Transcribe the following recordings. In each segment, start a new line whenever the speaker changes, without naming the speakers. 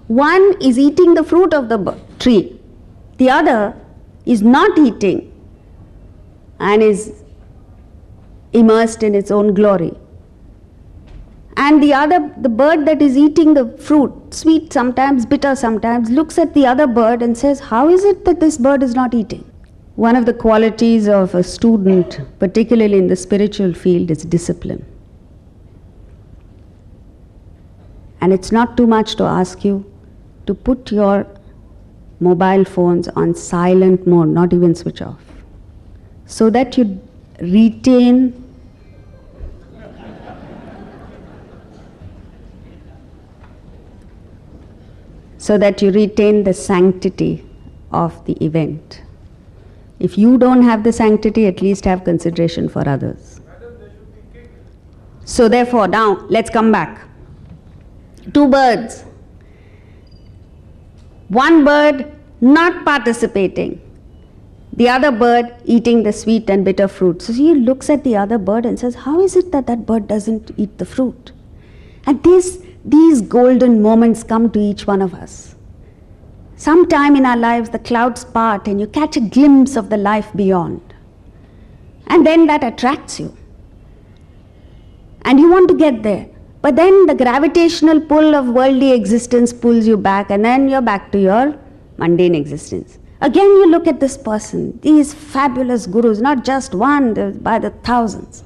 One is eating the fruit of the tree. The other is not eating and is immersed in its own glory. And the bird that is eating the fruit, sweet sometimes, bitter sometimes, looks at the other bird and says, how is it that this bird is not eating? One of the qualities of a student, particularly in the spiritual field, is discipline. And it's not too much to ask you to put your mobile phones on silent mode, not even switch off, so that you retain the sanctity of the event. If you don't have the sanctity, at least have consideration for others. So therefore, now let's come back. Two birds. One bird not participating, the other bird eating the sweet and bitter fruit. So he looks at the other bird and says, how is it that that bird doesn't eat the fruit? And these golden moments come to each one of us. Sometime in our lives the clouds part and you catch a glimpse of the life beyond. And then that attracts you. And you want to get there. But then the gravitational pull of worldly existence pulls you back, and then you're back to your mundane existence. Again you look at this person, these fabulous gurus, not just one, by the thousands.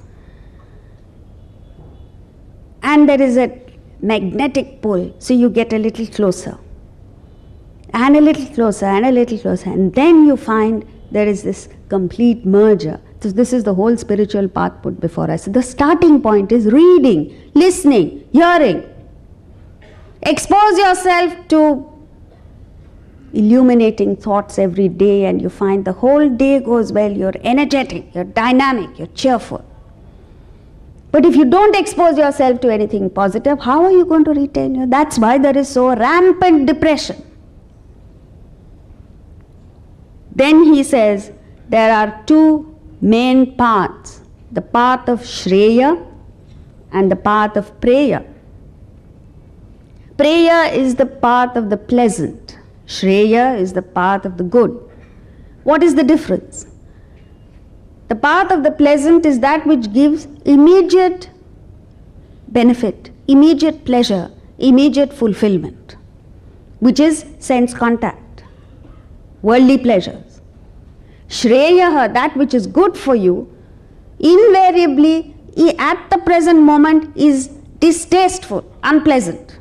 And there is a magnetic pull, so you get a little closer. And a little closer, and a little closer. And then you find there is this complete merger. So this is the whole spiritual path put before us. The starting point is reading, listening, hearing. Expose yourself to illuminating thoughts every day, and you find the whole day goes well. You're energetic, you're dynamic, you're cheerful. But if you don't expose yourself to anything positive, how are you going to retain you? That's why there is so rampant depression. Then he says there are two main paths, the path of Shreya and the path of Preya. Preya is the path of the pleasant. Shreya is the path of the good. What is the difference? The path of the pleasant is that which gives immediate benefit, immediate pleasure, immediate fulfillment, which is sense contact, worldly pleasures. Shreya, that which is good for you, invariably at the present moment is distasteful, unpleasant.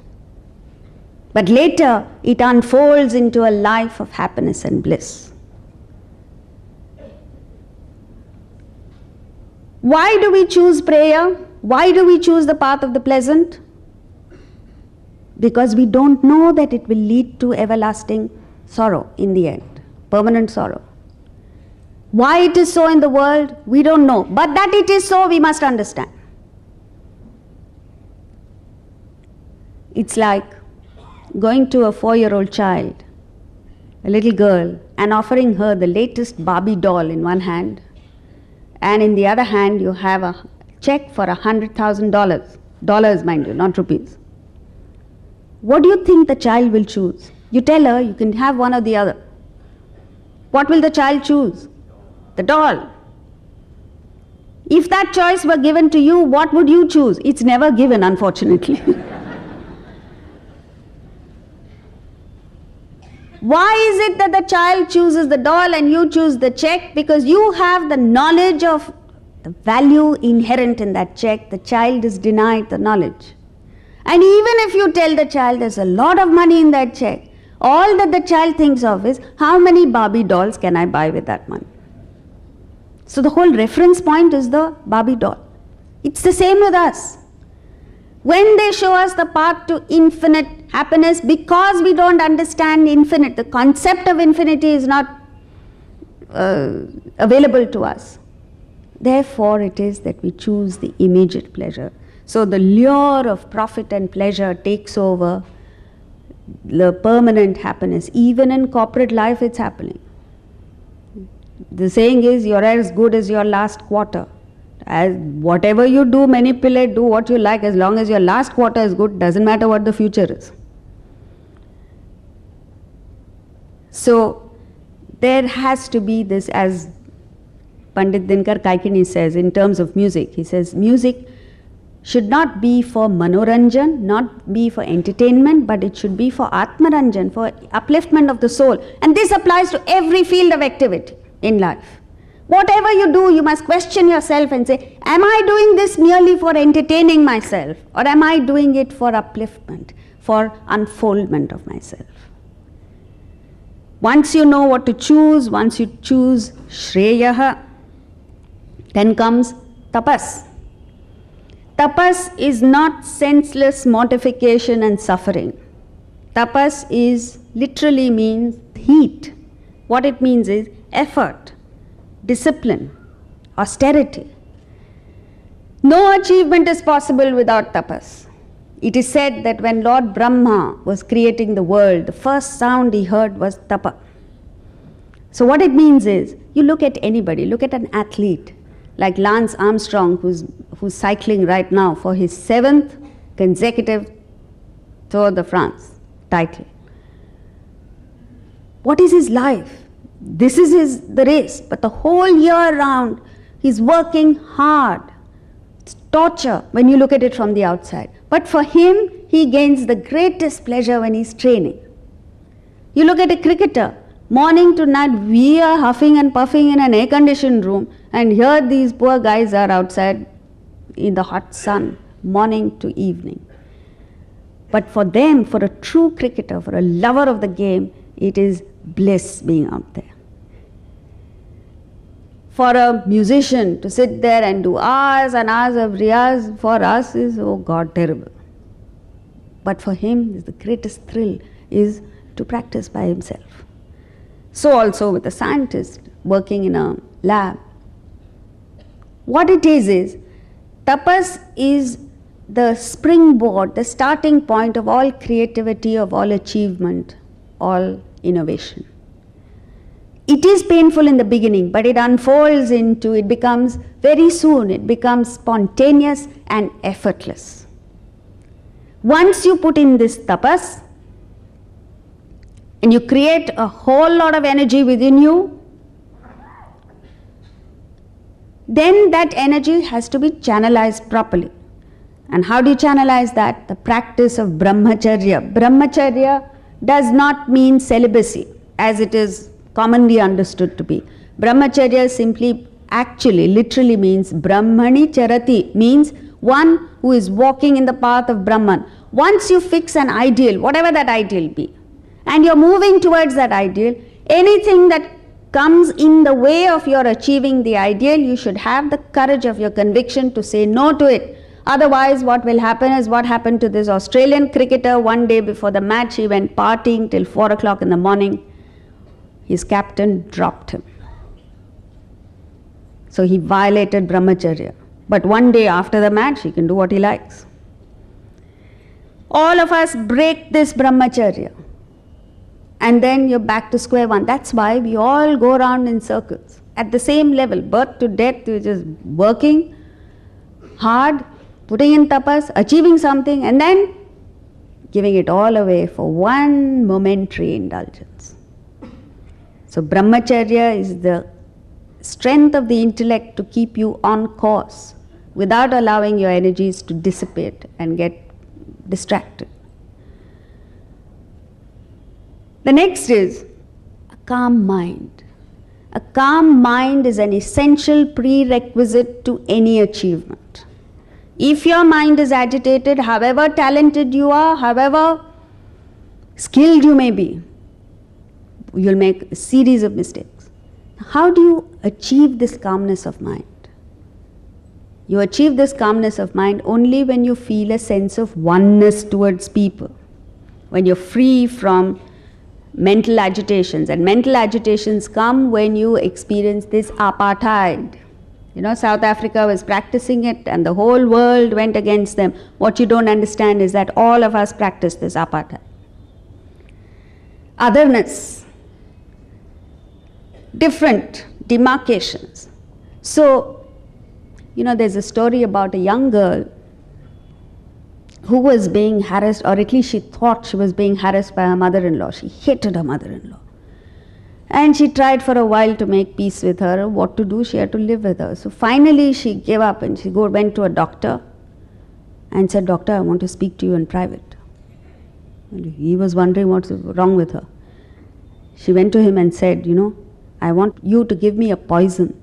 But later it unfolds into a life of happiness and bliss. Why do we choose prayer? Why do we choose the path of the pleasant? Because we don't know that it will lead to everlasting sorrow in the end, permanent sorrow. Why it is so in the world, we don't know. But that it is so, we must understand. It's like going to a 4-year-old child, a little girl, and offering her the latest Barbie doll in one hand, and in the other hand you have a check for $100,000. Dollars, mind you, not rupees. What do you think the child will choose? You tell her you can have one or the other. What will the child choose? The doll. If that choice were given to you, what would you choose? It's never given, unfortunately. Why is it that the child chooses the doll and you choose the check? Because you have the knowledge of the value inherent in that check. The child is denied the knowledge. And even if you tell the child there's a lot of money in that check, all that the child thinks of is, how many Barbie dolls can I buy with that money? So the whole reference point is the Barbie doll. It's the same with us. When they show us the path to infinite happiness, because we don't understand infinite, the concept of infinity is not available to us. Therefore it is that we choose the immediate pleasure. So the lure of profit and pleasure takes over the permanent happiness. Even in corporate life it's happening. The saying is, you're as good as your last quarter. As whatever you do, manipulate, do what you like, as long as your last quarter is good, doesn't matter what the future is. So there has to be this, as Pandit Dinkar Kaikini says in terms of music, he says music should not be for manoranjan, not be for entertainment, but it should be for atmaranjan, for upliftment of the soul. And this applies to every field of activity in life. Whatever you do, you must question yourself and say, am I doing this merely for entertaining myself, or am I doing it for upliftment, for unfoldment of myself? Once you know what to choose, once you choose Shreyaha, then comes tapas. Tapas is not senseless mortification and suffering. Tapas is literally means heat. What it means is effort, discipline, austerity. No achievement is possible without tapas. It is said that when Lord Brahma was creating the world, the first sound he heard was tapa. So what it means is, you look at anybody, look at an athlete like Lance Armstrong, who's cycling right now for his 7th consecutive Tour de France title. What is his life? This is the race, but the whole year round he's working hard. It's torture when you look at it from the outside. But for him, he gains the greatest pleasure when he's training. You look at a cricketer, morning to night we are huffing and puffing in an air-conditioned room, and here these poor guys are outside in the hot sun, morning to evening. But for them, for a true cricketer, for a lover of the game, it is bliss being out there. For a musician to sit there and do hours and hours of riyaz, for us is, oh God, terrible. But for him, the greatest thrill is to practice by himself. So also with a scientist working in a lab. What it is tapas is the springboard, the starting point of all creativity, of all achievement, all innovation. It is painful in the beginning, but it unfolds into, it becomes very soon, it becomes spontaneous and effortless. Once you put in this tapas, and you create a whole lot of energy within you, then that energy has to be channelized properly. And how do you channelize that? The practice of brahmacharya. Brahmacharya does not mean celibacy, as it is commonly understood to be. Brahmacharya simply, actually, literally means brahmani charati, means one who is walking in the path of Brahman. Once you fix an ideal, whatever that ideal be, and you're moving towards that ideal, anything that comes in the way of your achieving the ideal, you should have the courage of your conviction to say no to it. Otherwise, what will happen is what happened to this Australian cricketer. One day before the match, he went partying till 4 o'clock in the morning. His captain dropped him. So he violated brahmacharya. But one day after the match, he can do what he likes. All of us break this brahmacharya. And then you're back to square one. That's why we all go around in circles. At the same level, birth to death, you're just working hard, putting in tapas, achieving something, and then giving it all away for one momentary indulgence. So brahmacharya is the strength of the intellect to keep you on course without allowing your energies to dissipate and get distracted. The next is a calm mind. A calm mind is an essential prerequisite to any achievement. If your mind is agitated, however talented you are, however skilled you may be, you'll make a series of mistakes. How do you achieve this calmness of mind? You achieve this calmness of mind only when you feel a sense of oneness towards people, when you're free from mental agitations. And mental agitations come when you experience this apartheid. You know, South Africa was practicing it and the whole world went against them. What you don't understand is that all of us practice this apartheid. Otherness, different demarcations. So, you know, there's a story about a young girl who was being harassed, or at least she thought she was being harassed by her mother-in-law. She hated her mother-in-law. And she tried for a while to make peace with her. What to do? She had to live with her. So finally she gave up and she went to a doctor and said, "Doctor, I want to speak to you in private." And he was wondering what's wrong with her. She went to him and said, "I want you to give me a poison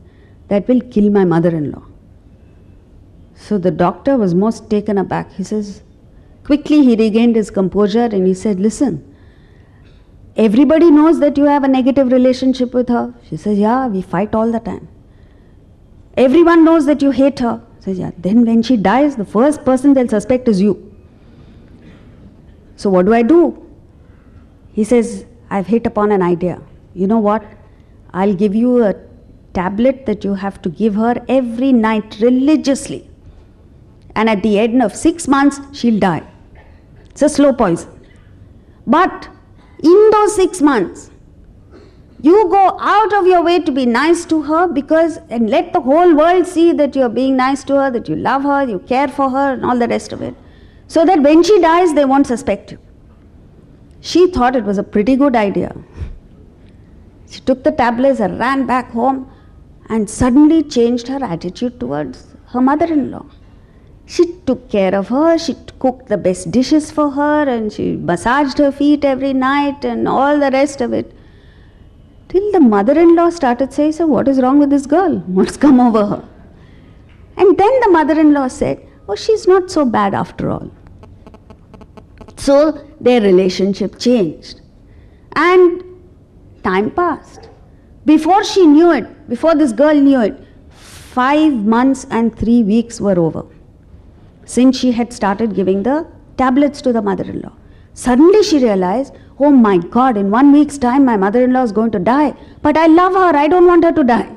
that will kill my mother-in-law." So the doctor was most taken aback. He says, quickly he regained his composure and he said, "Listen, everybody knows that you have a negative relationship with her." She says, "Yeah, we fight all the time." "Everyone knows that you hate her." Says, "Yeah, then when she dies, the first person they'll suspect is you. So what do I do?" He says, "I've hit upon an idea. You know what? I'll give you a tablet that you have to give her every night religiously. And at the end of 6 months, she'll die. It's a slow poison. But in those 6 months, you go out of your way to be nice to her, and let the whole world see that you're being nice to her, that you love her, you care for her, and all the rest of it. So that when she dies, they won't suspect you." She thought it was a pretty good idea. She took the tablets and ran back home and suddenly changed her attitude towards her mother-in-law. She took care of her, she cooked the best dishes for her, and she massaged her feet every night and all the rest of it. Till the mother-in-law started saying, "So what is wrong with this girl? What's come over her?" And then the mother-in-law said, "Oh, she's not so bad after all." So their relationship changed. And time passed. Before she knew it, before this girl knew it, 5 months and 3 weeks were over since she had started giving the tablets to the mother-in-law. Suddenly she realized, "Oh my God, in 1 week's time my mother-in-law is going to die. But I love her, I don't want her to die."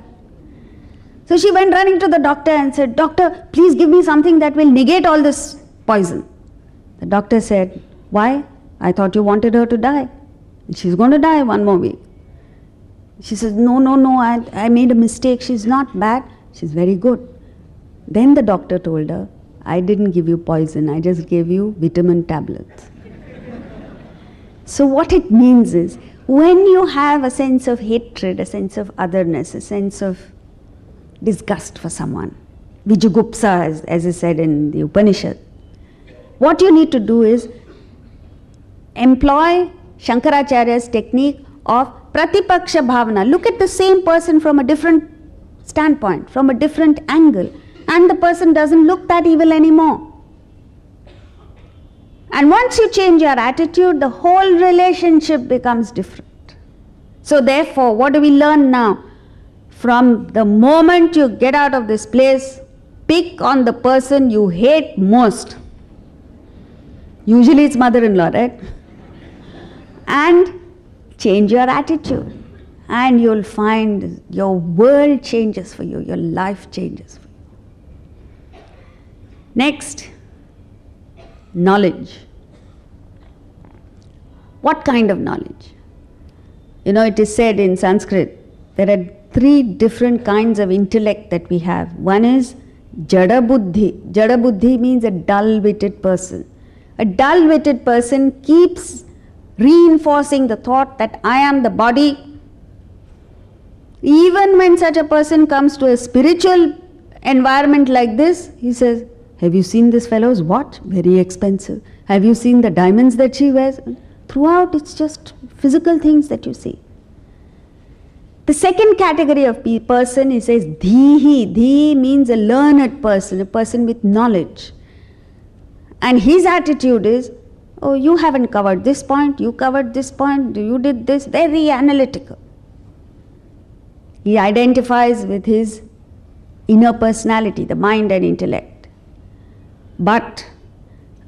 So she went running to the doctor and said, "Doctor, please give me something that will negate all this poison." The doctor said, "Why? I thought you wanted her to die. She's going to die 1 more week." She says, No, I made a mistake. She's not bad. She's very good." Then the doctor told her, "I didn't give you poison. I just gave you vitamin tablets." So what it means is, when you have a sense of hatred, a sense of otherness, a sense of disgust for someone, vijugupsa, as is said in the Upanishad, what you need to do is employ Shankaracharya's technique of pratipaksha bhavana. Look at the same person from a different standpoint, from a different angle, and the person doesn't look that evil anymore. And once you change your attitude, the whole relationship becomes different. So therefore, what do we learn now? From the moment you get out of this place, pick on the person you hate most. Usually it's mother-in-law, right? And change your attitude. And you'll find your world changes for you, your life changes for you. Next, knowledge. What kind of knowledge? It is said in Sanskrit, there are 3 different kinds of intellect that we have. One is jada buddhi. Jada buddhi means a dull-witted person. A dull-witted person keeps reinforcing the thought that I am the body. Even when such a person comes to a spiritual environment like this, he says, "Have you seen this fellow's watch? Very expensive. Have you seen the diamonds that she wears?" Throughout, it's just physical things that you see. The second category of person, he says, dhihi. Dhihi means a learned person, a person with knowledge. And his attitude is, "Oh, you haven't covered this point, you covered this point, you did this," very analytical. He identifies with his inner personality, the mind and intellect. But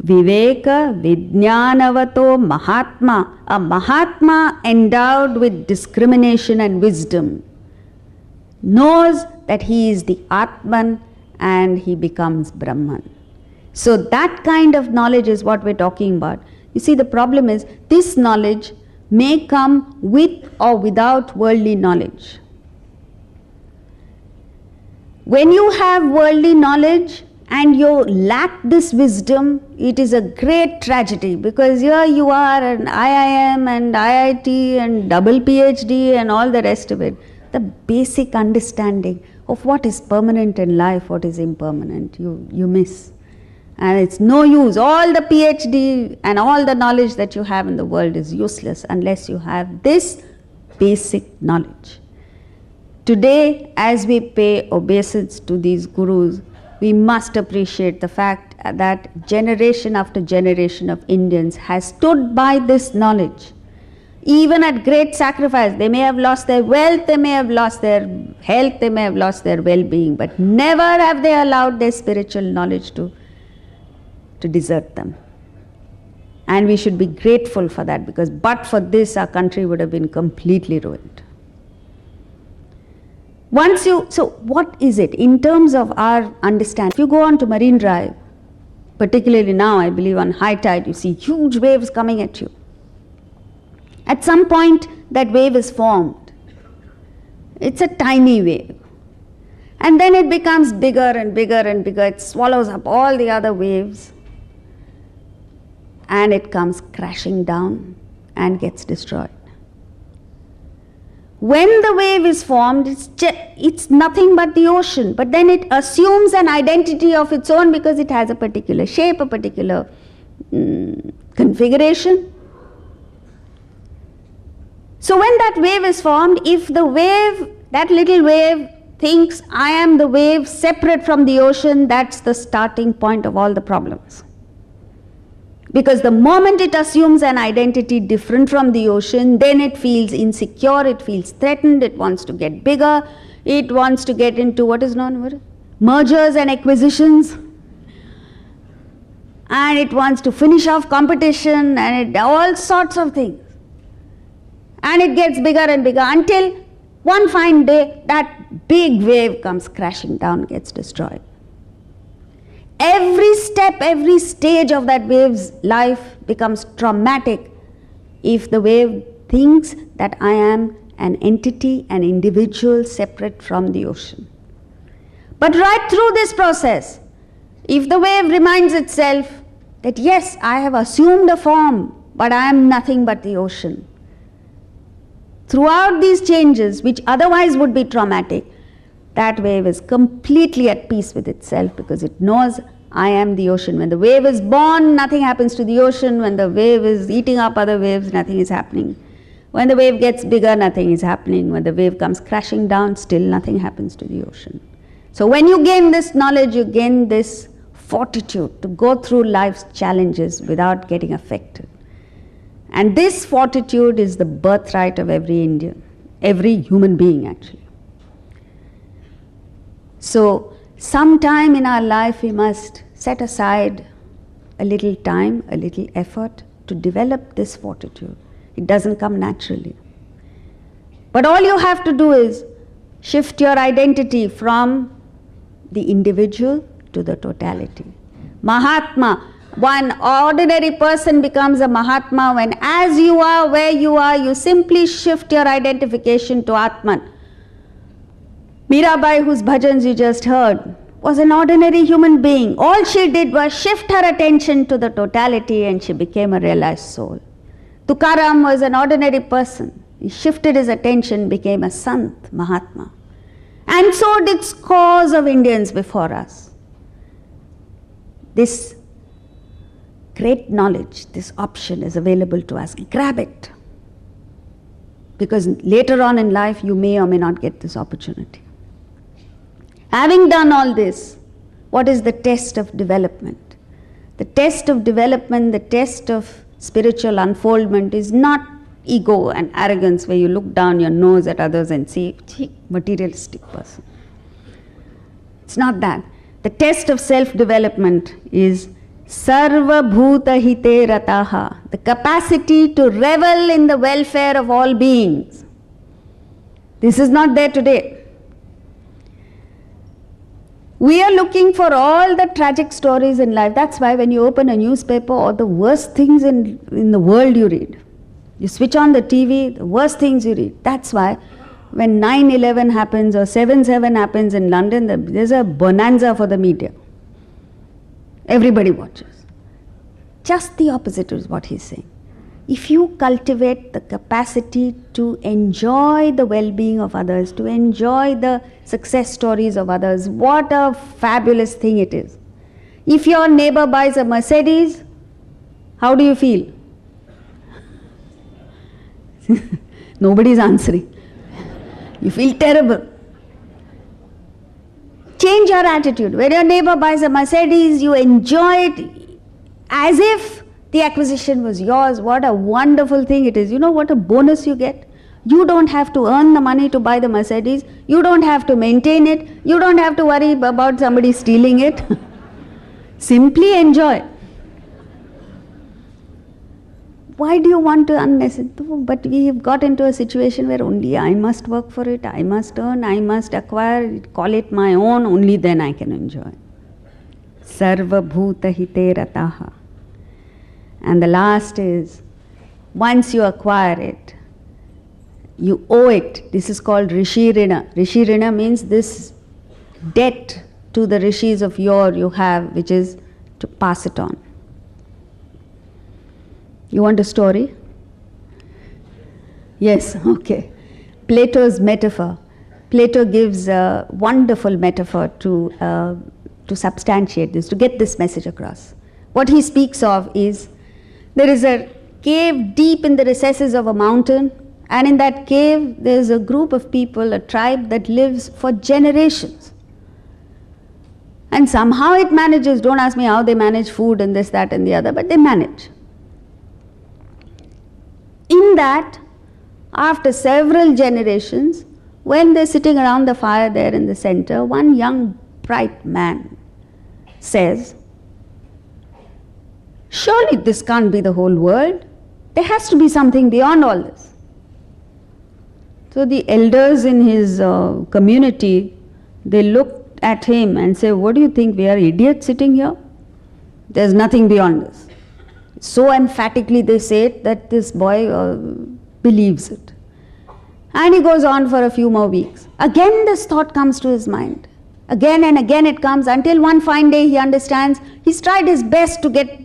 Viveka Vijnanavato Mahatma, a Mahatma endowed with discrimination and wisdom, knows that he is the Atman and he becomes Brahman. So that kind of knowledge is what we're talking about. You see, the problem is this knowledge may come with or without worldly knowledge. When you have worldly knowledge and you lack this wisdom, it is a great tragedy, because here you are an IIM and IIT and double PhD and all the rest of it. The basic understanding of what is permanent in life, what is impermanent, you miss. And it's no use. All the PhD and all the knowledge that you have in the world is useless unless you have this basic knowledge. Today, as we pay obeisance to these gurus, we must appreciate the fact that generation after generation of Indians has stood by this knowledge. Even at great sacrifice, they may have lost their wealth, they may have lost their health, they may have lost their well-being, but never have they allowed their spiritual knowledge to desert them. And we should be grateful for that, because but for this, our country would have been completely ruined. So what is it in terms of our understanding? If you go on to Marine Drive, particularly now, I believe on high tide, you see huge waves coming at you. At some point, that wave is formed. It's a tiny wave. And then it becomes bigger and bigger and bigger. It swallows up all the other waves. And it comes crashing down and gets destroyed. When the wave is formed, it's nothing but the ocean. But then it assumes an identity of its own because it has a particular shape, a particular configuration. So when that wave is formed, if the wave, that little wave, thinks I am the wave separate from the ocean, that's the starting point of all the problems. Because the moment it assumes an identity different from the ocean, then it feels insecure, it feels threatened, it wants to get bigger, it wants to get into what is known, mergers and acquisitions, and it wants to finish off competition and all sorts of things. And it gets bigger and bigger until one fine day that big wave comes crashing down, gets destroyed. Every step, every stage of that wave's life becomes traumatic if the wave thinks that I am an entity, an individual separate from the ocean. But right through this process, if the wave reminds itself that yes, I have assumed a form, but I am nothing but the ocean. Throughout these changes, which otherwise would be traumatic, that wave is completely at peace with itself because it knows I am the ocean. When the wave is born, nothing happens to the ocean. When the wave is eating up other waves, nothing is happening. When the wave gets bigger, nothing is happening. When the wave comes crashing down, still nothing happens to the ocean. So when you gain this knowledge, you gain this fortitude to go through life's challenges without getting affected. And this fortitude is the birthright of every Indian, every human being actually. So sometime in our life we must set aside a little time, a little effort to develop this fortitude. It doesn't come naturally. But all you have to do is shift your identity from the individual to the totality. Mahatma, one ordinary person becomes a Mahatma when as you are where you are, you simply shift your identification to Atman. Mirabai, whose bhajans you just heard, was an ordinary human being. All she did was shift her attention to the totality and she became a realized soul. Tukaram was an ordinary person. He shifted his attention, became a Sant, Mahatma. And so did scores of Indians before us. This great knowledge, this option is available to us. Grab it. Because later on in life, you may or may not get this opportunity. Having done all this, what is the test of development? The test of development, the test of spiritual unfoldment is not ego and arrogance where you look down your nose at others and say, materialistic person. It's not that. The test of self-development is sarva bhuta hite rataha, the capacity to revel in the welfare of all beings. This is not there today. We are looking for all the tragic stories in life. That's why when you open a newspaper, all the worst things in the world you read. You switch on the TV, the worst things you read. That's why when 9/11 happens or 7/7 happens in London, there's a bonanza for the media. Everybody watches. Just the opposite is what he's saying. If you cultivate the capacity to enjoy the well-being of others, to enjoy the success stories of others, what a fabulous thing it is. If your neighbor buys a Mercedes, how do you feel? Nobody is answering. You feel terrible. Change your attitude. When your neighbor buys a Mercedes, you enjoy it as if the acquisition was yours. What a wonderful thing it is. You know what a bonus you get? You don't have to earn the money to buy the Mercedes. You don't have to maintain it. You don't have to worry about somebody stealing it. Simply enjoy. Why do you want to unnecessarily? But we have got into a situation where only I must work for it, I must earn, I must acquire, call it my own, only then I can enjoy. Sarva bhuta hite rataha. And the last is, once you acquire it, you owe it. This is called Rishi Rina. Rishi Rina means this debt to the rishis of yore you have, which is to pass it on. You want a story? Yes, okay. Plato's metaphor. Plato gives a wonderful metaphor to substantiate this, to get this message across. What he speaks of is, there is a cave deep in the recesses of a mountain, and in that cave there is a group of people, a tribe that lives for generations. And somehow it manages, don't ask me how they manage food and this, that and the other, but they manage. In that, after several generations, when they're sitting around the fire there in the center, one young bright man says, surely this can't be the whole world. There has to be something beyond all this. So the elders in his community, they looked at him and say, what do you think, we are idiots sitting here? There's nothing beyond this. So emphatically they say it that this boy believes it. And he goes on for a few more weeks. Again this thought comes to his mind. Again and again it comes, until one fine day he understands, he's tried his best to get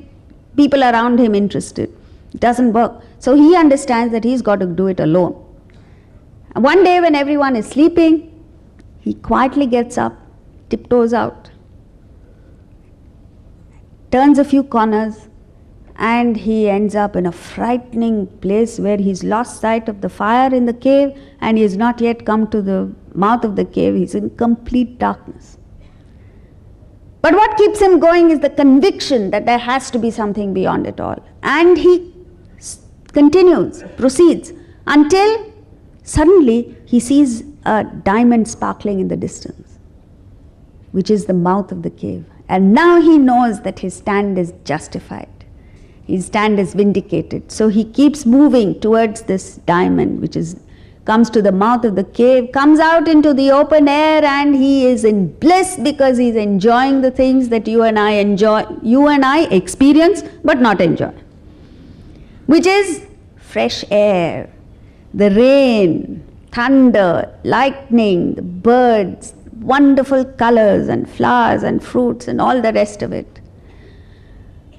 people around him interested. It doesn't work. So he understands that he's got to do it alone. And one day when everyone is sleeping, he quietly gets up, tiptoes out, turns a few corners, and he ends up in a frightening place where he's lost sight of the fire in the cave, and he has not yet come to the mouth of the cave. He's in complete darkness. But what keeps him going is the conviction that there has to be something beyond it all. And he continues, proceeds, until suddenly he sees a diamond sparkling in the distance, which is the mouth of the cave. And now he knows that his stand is justified. His stand is vindicated. So he keeps moving towards this diamond, which comes to the mouth of the cave, comes out into the open air, and he is in bliss because he's enjoying the things that you and I experience but not enjoy, which is fresh air, the rain, thunder, lightning, the birds, wonderful colors and flowers and fruits and all the rest of it.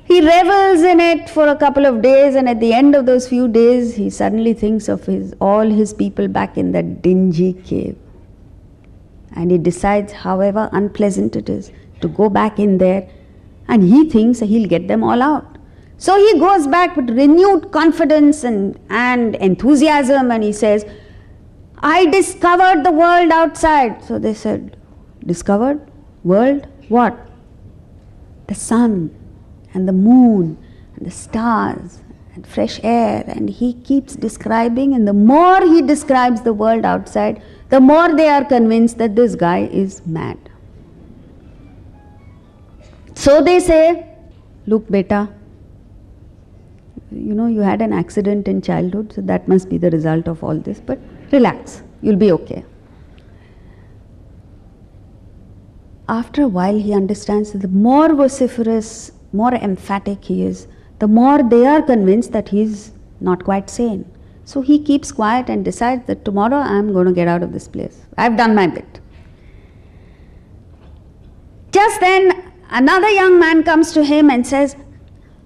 He revels in it for a couple of days, and at the end of those few days, he suddenly thinks of all his people back in that dingy cave. And he decides, however unpleasant it is, to go back in there, and he thinks he'll get them all out. So he goes back with renewed confidence and enthusiasm, and he says, I discovered the world outside. So they said, discovered? World? What? The sun and the moon and the stars and fresh air. And he keeps describing, and the more he describes the world outside, the more they are convinced that this guy is mad. So they say, look beta, you had an accident in childhood, so that must be the result of all this, but relax, you'll be okay. After a while he understands that the more vociferous, more emphatic he is, the more they are convinced that he's not quite sane. So he keeps quiet and decides that tomorrow I'm going to get out of this place. I've done my bit. Just then another young man comes to him and says,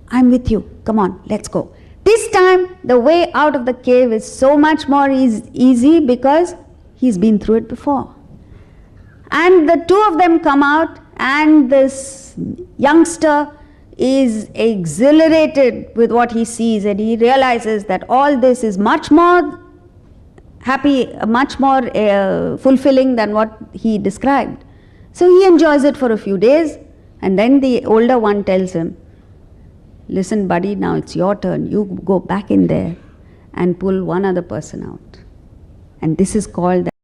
I'm with you, come on, let's go. This time the way out of the cave is so much more easy because he's been through it before. And the two of them come out, and this youngster is exhilarated with what he sees, and he realizes that all this is much more happy, much more fulfilling than what he described. So he enjoys it for a few days, and then the older one tells him, listen buddy, now it's your turn, you go back in there and pull one other person out. And this is called